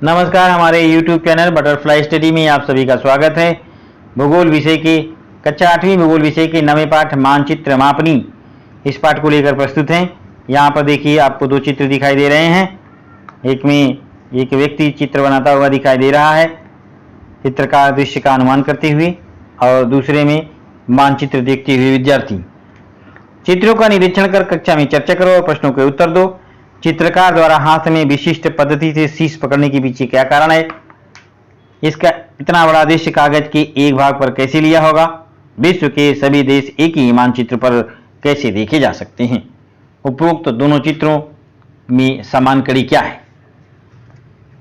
नमस्कार, हमारे YouTube channel butterfly study में आप सभी का स्वागत है। भूगोल विषय के कक्षा 8वीं भूगोल विषय के नवे पाठ मानचित्र मापनी, इस पाठ को लेकर प्रस्तुत हैं। यहाँ पर देखिए, आपको दो चित्र दिखाई दे रहे हैं। एक में एक व्यक्ति चित्र बनाता हुआ दिखाई दे रहा है, चित्रकार दृश्य का अनुमान करते हुए, और दूसरे में मानचित्र देखते हुए विद्यार्थी। चित्रों का निरीक्षण कर कक्षा में चर्चा करो और प्रश्नों के उत्तर दो। चित्रकार द्वारा हाथ में विशिष्ट पद्धति से शीश पकड़ने के पीछे क्या कारण है? इसका इतना बड़ा दृश्य कागज के एक भाग पर कैसे लिया होगा? विश्व के सभी देश एक ही मानचित्र पर कैसे देखे जा सकते हैं? उपरोक्त दोनों चित्रों में समान कड़ी क्या है?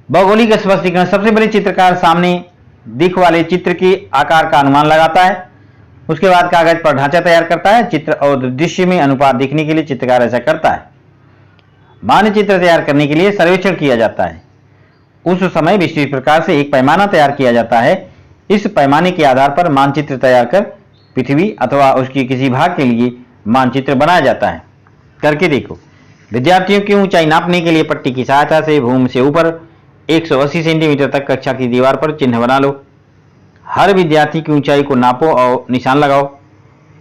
भौगोलिक स्पष्टीकरण। सबसे पहले चित्रकार सामने दिख वाले चित्र के आकार का अनुमान लगाता है, उसके बाद कागज पर ढांचा तैयार करता है। चित्र और दृश्य में अनुपात देखने के लिए चित्रकार ऐसा करता है। मानचित्र तैयार करने के लिए सर्वेक्षण किया जाता है। उस समय विस्तृत प्रकार से एक पैमाना तैयार किया जाता है। इस पैमाने के आधार पर मानचित्र तैयार कर पृथ्वी अथवा उसके किसी भाग के लिए मानचित्र बनाया जाता है। करके देखो। विद्यार्थियों की ऊंचाई नापने के लिए पट्टी की सहायता से भूमि से ऊपर 180 सेंटीमीटर तक कक्षा की दीवार पर चिन्ह बना लो। हर विद्यार्थी की ऊंचाई को नापो और निशान लगाओ।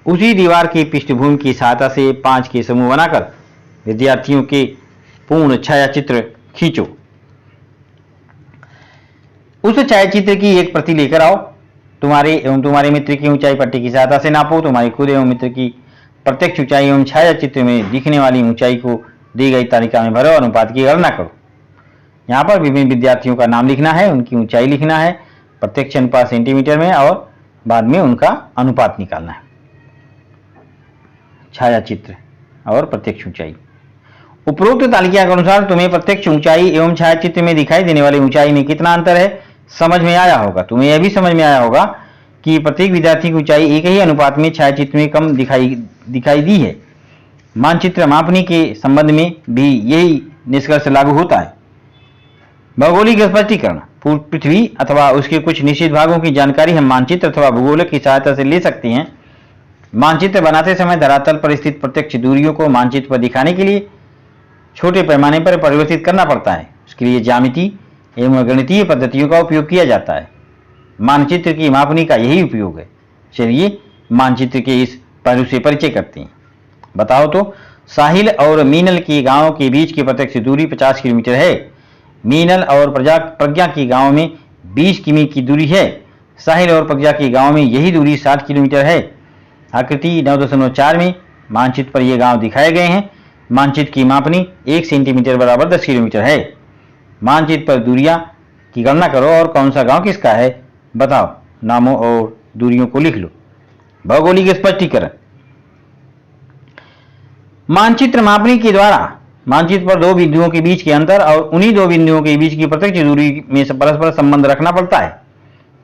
उसी दीवार की पृष्ठभूमि की सहायता से 5 के समूह बनाकर विद्यार्थियों के पूर्ण छायाचित्र खींचो। उस छायाचित्र की एक प्रति लेकर आओ। तुम्हारे एवं तुम्हारे मित्र की ऊंचाई पट्टी की सहायता से नापो। तुम्हारी खुद एवं मित्र की प्रत्यक्ष ऊंचाई एवं छायाचित्र में दिखने वाली ऊंचाई को दी गई तालिका में भरो। अनुपात की गणना करो। यहाँ पर विभिन्न विद्यार्थियों का नाम लिखना है, उनकी ऊंचाई लिखना है, प्रत्यक्ष अनुपात सेंटीमीटर में, और बाद में उनका अनुपात निकालना है। छायाचित्र और प्रत्यक्ष ऊंचाई। उपरोक्त तालिका के अनुसार तुम्हें प्रत्यक्ष ऊंचाई एवं छायाचित्र में दिखाई देने वाली ऊंचाई में कितना अंतर है समझ में आया होगा। तुम्हें यह भी समझ में आया होगा कि प्रत्येक विद्यार्थी की ऊंचाई एक ही अनुपात में छायाचित्र में कम दिखाई दी है। मानचित्र मापनी के संबंध में भी यही निष्कर्ष लागू होता है। भौगोलिक स्पष्टीकरण। पृथ्वी अथवा उसके कुछ निश्चित भागों की जानकारी हम मानचित्र अथवा भूगोलक की सहायता से ले सकते हैं। मानचित्र बनाते समय धरातल पर स्थित प्रत्यक्ष दूरियों को मानचित्र पर दिखाने के लिए छोटे पैमाने पर परिवर्तित करना पड़ता है। उसके लिए ज्यामिति एवं गणितीय पद्धतियों का उपयोग किया जाता है। मानचित्र की मापनी का यही उपयोग है। चलिए मानचित्र के इस पहलू से परिचय करते हैं। बताओ तो, साहिल और मीनल के गांव के बीच की प्रत्यक्ष दूरी 50 किलोमीटर है। मीनल और प्रज्ञा की गांव में 20 किमी की दूरी है। साहिल और प्रज्ञा के गांव में यही दूरी 60 किलोमीटर है। आकृति 9.4 में मानचित्र पर ये गांव दिखाए गए हैं। मानचित्र की मापनी 1 सेंटीमीटर बराबर 10 किलोमीटर है। मानचित्र पर दूरियां की गणना करो और कौन सा गांव किसका है बताओ। नामों और दूरियों को लिख लो। भौगोलिक स्पष्टीकरण। मानचित्र मापनी के द्वारा मानचित्र पर दो बिंदुओं के बीच के अंतर और उन्हीं दो बिंदुओं के बीच की प्रत्यक्ष दूरी में परस्पर संबंध रखना पड़ता है।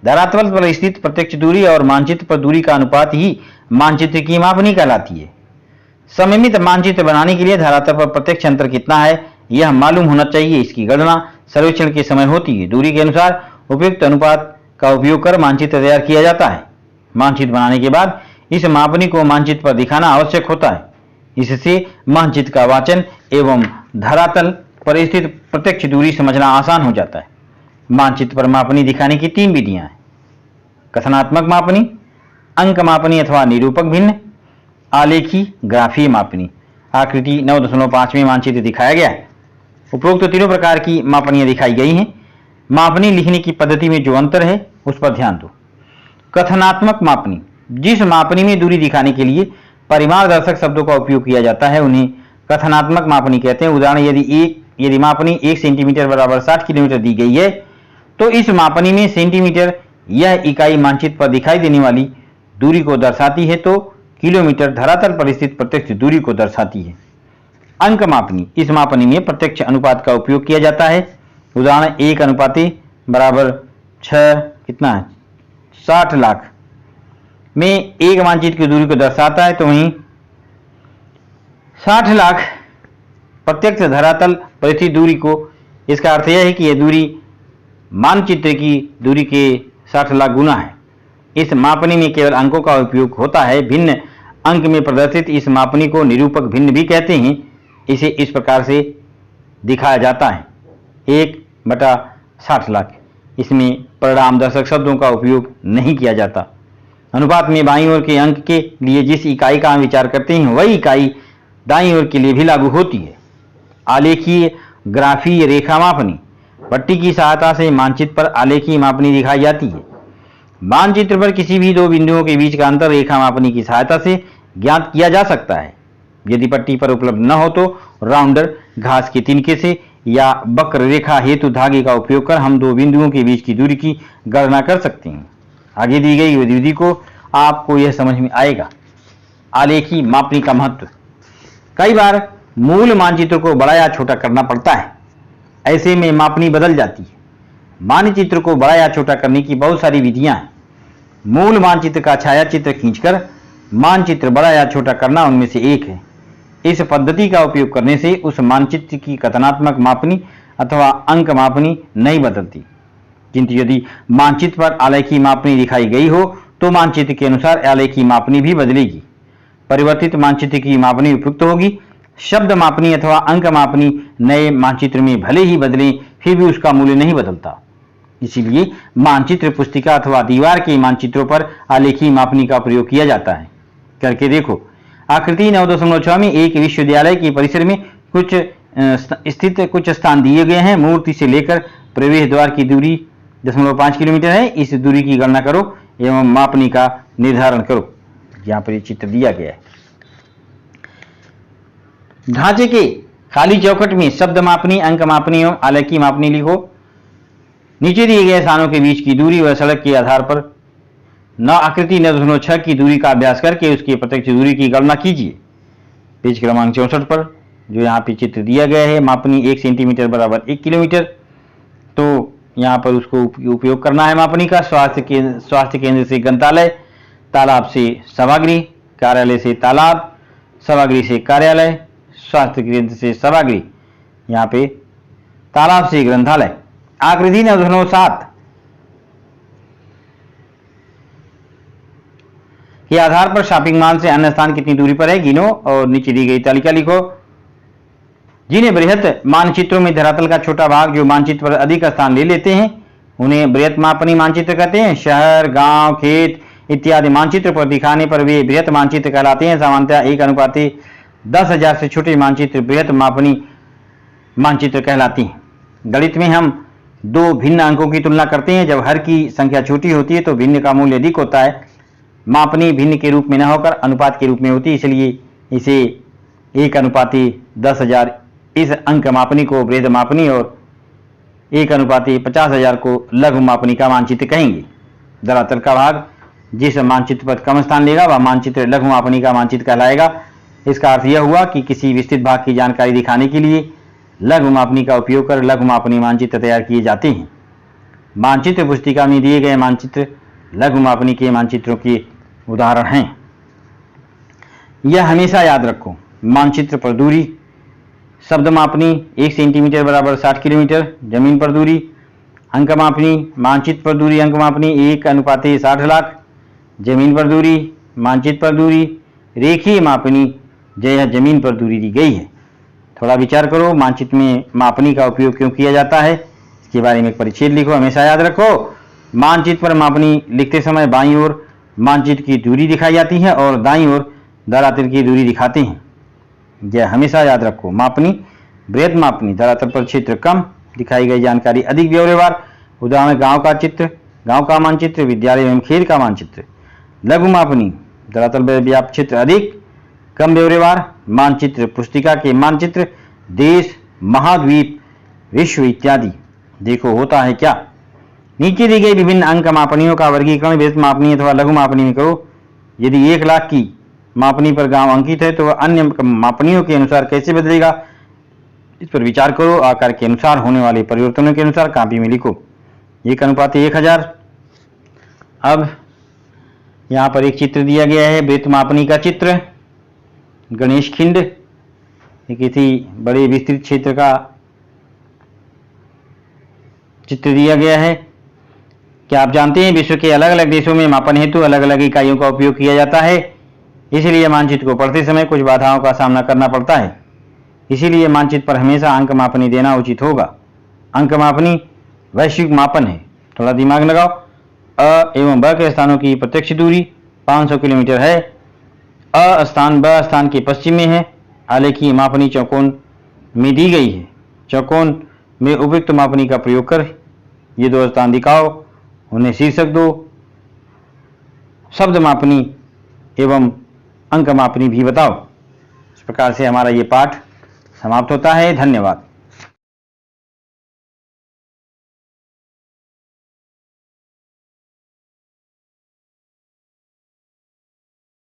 धरातल पर स्थित प्रत्यक्ष दूरी और मानचित्र पर दूरी का अनुपात ही मानचित्र की मापनी कहलाती है। सममित मानचित्र बनाने के लिए धरातल पर प्रत्यक्ष अंतर कितना है यह मालूम होना चाहिए। इसकी गणना सर्वेक्षण के समय होती है। दूरी के अनुसार उपयुक्त अनुपात का उपयोग कर मानचित्र तैयार किया जाता है। मानचित्र बनाने के बाद इस मापनी को मानचित्र पर दिखाना आवश्यक होता है। इससे मानचित्र का वाचन एवं धरातल पर स्थित प्रत्यक्ष दूरी समझना आसान हो जाता है। मानचित्र पर मापनी दिखाने की 3 विधियां हैं। कथनात्मक मापनी, अंक मापनी अथवा निरूपक भिन्न, आलेखी ग्राफीय मापनी। आकृति 9.5 में मानचित्र दिखाया गया है। उपरोक्त तीनों प्रकार की मापनियां दिखाई गई हैं। मापनी लिखने की पद्धति में जो अंतर है उस पर ध्यान दो। कथनात्मक मापनी। जिस मापनी में दूरी दिखाने के लिए परिमाणदर्शक शब्दों का उपयोग किया जाता है उन्हें कथनात्मक मापनी कहते हैं। उदाहरण, यदि मापनी 1 सेंटीमीटर बराबर 60 किलोमीटर दी गई है तो इस मापनी में सेंटीमीटर यह इकाई मानचित्र पर दिखाई देने वाली दूरी को दर्शाती है तो किलोमीटर धरातल पर स्थित प्रत्यक्ष दूरी को दर्शाती है। अंक मापनी। इस मापनी में प्रत्यक्ष अनुपात का उपयोग किया जाता है। उदाहरण, 1 बराबर 6 कितना है 60 लाख में एक मानचित्र की दूरी को दर्शाता है, तो वहीं 60 लाख प्रत्यक्ष धरातल पर स्थित दूरी को, इसका अर्थ यह है कि यह दूरी मानचित्र की दूरी के 60 लाख गुना है। इस मापनी में केवल अंकों का उपयोग होता है। भिन्न अंक में प्रदर्शित इस मापनी को निरूपक भिन्न भी कहते हैं। इसे इस प्रकार से दिखाया जाता है। 1 बटा 60 लाख। इसमें परिणामदर्शक शब्दों का उपयोग नहीं किया जाता। अनुपात में बाईं ओर के अंक के लिए जिस इकाई का हम विचार करते हैं वही इकाई दाईं ओर के लिए भी लागू होती है। आलेखीय ग्राफीय रेखा मापनी। पट्टी की सहायता से मानचित्र पर आलेखीय मापनी दिखाई जाती है। मानचित्र पर किसी भी दो बिंदुओं के बीच का अंतर रेखा मापनी की सहायता से ज्ञात किया जा सकता है। यदि पट्टी पर उपलब्ध न हो तो राउंडर, घास के तिनके से या वक्र रेखा हेतु धागे का उपयोग कर हम दो बिंदुओं के बीच की दूरी की गणना कर सकते हैं। आगे दी गई विधि को आपको यह समझ में आएगा। आलेखी मापनी का महत्व। कई बार मूल मानचित्र को बड़ा या छोटा करना पड़ता है। ऐसे में मापनी बदल जाती है। मानचित्र को बड़ा या छोटा करने की बहुत सारी विधियां हैं। मूल मानचित्र का छायाचित्र खींचकर मानचित्र बड़ा या छोटा करना उनमें से एक है। इस पद्धति का उपयोग करने से उस मानचित्र की कथनात्मक मापनी अथवा अंक मापनी नहीं बदलती, किंतु यदि मानचित्र पर आलेखी मापनी दिखाई गई हो तो मानचित्र के अनुसार आलेखी मापनी भी बदलेगी। परिवर्तित मानचित्र की मापनी उपयुक्त होगी। शब्द मापनी अथवा अंक मापनी नए मानचित्र में भले ही बदलें फिर भी उसका मूल्य नहीं बदलता। इसीलिए मानचित्र पुस्तिका अथवा दीवार के मानचित्रों पर आलेखी मापनी का प्रयोग किया जाता है। करके देखो। आकृति 9.6 में एक विश्वविद्यालय के परिसर में स्थित कुछ स्थान दिए गए हैं। मूर्ति से लेकर प्रवेश द्वार की दूरी 0.5 किलोमीटर है। इस दूरी की गणना करो एवं मापनी का निर्धारण करो। यहाँ पर चित्र दिया गया है। ढांचे के खाली चौखट में शब्द मापनी, अंक मापनी एवं आलेखी मापनी लिखो। नीचे दिए गए स्थानों के बीच की दूरी व सड़क के आधार पर आकृति 9.6 की दूरी का अभ्यास करके उसकी प्रत्यक्ष दूरी की गणना कीजिए। पेज क्रमांक 64 पर जो यहाँ पे चित्र दिया गया है, मापनी 1 सेंटीमीटर बराबर 1 किलोमीटर। तो यहाँ पर उसको उपयोग करना है मापनी का। स्वास्थ्य केंद्र से ग्रंथालय, तालाब से सभागृह, कार्यालय से तालाब, सभागृह से कार्यालय, स्वास्थ्य केंद्र से सभागृह, यहाँ पे तालाब से ग्रंथालय। आकृति 9.7 के आधार पर शॉपिंग मॉल से अन्य स्थान कितनी दूरी पर है गिनो और नीचे दी गई तालिका लिखो। जिन्हें बृहत मानचित्रों में धरातल का छोटा भाग जो मानचित्र पर अधिक स्थान ले लेते हैं उन्हें बृहत मापनी मानचित्र कहते हैं। शहर, गांव, खेत इत्यादि मानचित्र पर दिखाने पर वे बृहत मानचित्र कहलाते हैं। सामान्यतः 1:10,000 से छोटे मानचित्र बृहत मापनी मानचित्र कहलाती हैं। गणित में हम दो भिन्न अंकों की तुलना करते हैं। जब हर की संख्या छोटी होती है तो भिन्न का मूल्य अधिक होता है। मापनी भिन्न के रूप में न होकर अनुपात के रूप में होती है, इसलिए इसे 1:10,000 इस अंक मापनी को बृहद मापनी और 1:50,000 को लघु मापनी का मानचित्र कहेंगे। धरातल का भाग जिस मानचित्र पर कम स्थान लेगा वह मानचित्र लघु मापनी का मानचित्र कहलाएगा। इसका अर्थ यह हुआ कि किसी विस्तृत भाग की जानकारी दिखाने के लिए लघु मापनी का उपयोग कर लघु मापनी मानचित्र तैयार किए जाते हैं। मानचित्र पुस्तिका में दिए गए मानचित्र लघु मापनी के मानचित्रों के उदाहरण हैं। यह हमेशा याद रखो। मानचित्र पर दूरी। शब्द मापनी 1 सेंटीमीटर बराबर 60 किलोमीटर जमीन पर दूरी। अंक मापनी मानचित्र पर दूरी अंक मापनी 1:60 लाख जमीन पर दूरी मानचित्र पर दूरी। रेखीय मापनी यह जमीन पर दूरी दी गई है। थोड़ा विचार करो मानचित्र में मापनी का उपयोग क्यों किया जाता है, इसके बारे में एक परिच्छेद लिखो। हमेशा याद रखो मानचित्र पर मापनी लिखते समय बाईं ओर मानचित्र की दूरी दिखाई जाती है और दाईं ओर धरातल की दूरी दिखाते हैं। यह हमेशा याद रखो। मापनी बृहद मापनी धरातल पर क्षेत्र कम, दिखाई गई जानकारी अधिक ब्यौरेवार। उदाहरण गांव का चित्र, गांव का मानचित्र, विद्यालय एवं खेल का मानचित्र। लघु मापनी धरातल पर व्याप्त क्षेत्र अधिक, कम ब्यौरेवार। मानचित्र पुस्तिका के मानचित्र देश, महाद्वीप, विश्व इत्यादि। देखो होता है क्या। नीचे दी गई विभिन्न अंक मापनियों का वर्गीकरण बृहद मापनी अथवा लघु मापनी में करो। यदि 1 लाख की मापनी पर गांव अंकित है तो वह अन्य मापनियों के अनुसार कैसे बदलेगा, इस पर विचार करो। आकार के अनुसार होने वाले परिवर्तनों के अनुसार कॉपी में लिखो। 1:1000। अब यहाँ पर एक चित्र दिया गया है बृहद मापनी का चित्र। गणेश खिंड किसी बड़े विस्तृत क्षेत्र का चित्र दिया गया है। क्या आप जानते हैं विश्व के अलग अलग देशों में मापन हेतु अलग अलग इकाइयों का उपयोग किया जाता है, इसलिए मानचित्र को पढ़ते समय कुछ बाधाओं का सामना करना पड़ता है। इसीलिए मानचित्र पर हमेशा अंक मापनी देना उचित होगा। अंक मापनी वैश्विक मापन है। थोड़ा दिमाग लगाओ। अ एवं ब के स्थानों की प्रत्यक्ष दूरी 500 किलोमीटर है। अ स्थान ब स्थान के पश्चिम में है। आलेखीय मापनी चौकोन में दी गई है। चौकोन में उपयुक्त मापनी का प्रयोग कर ये दो स्थान दिखाओ, उन्हें शीर्षक दो। शब्द मापनी एवं अंक मापनी भी बताओ। इस प्रकार से हमारा ये पाठ समाप्त होता है। धन्यवाद।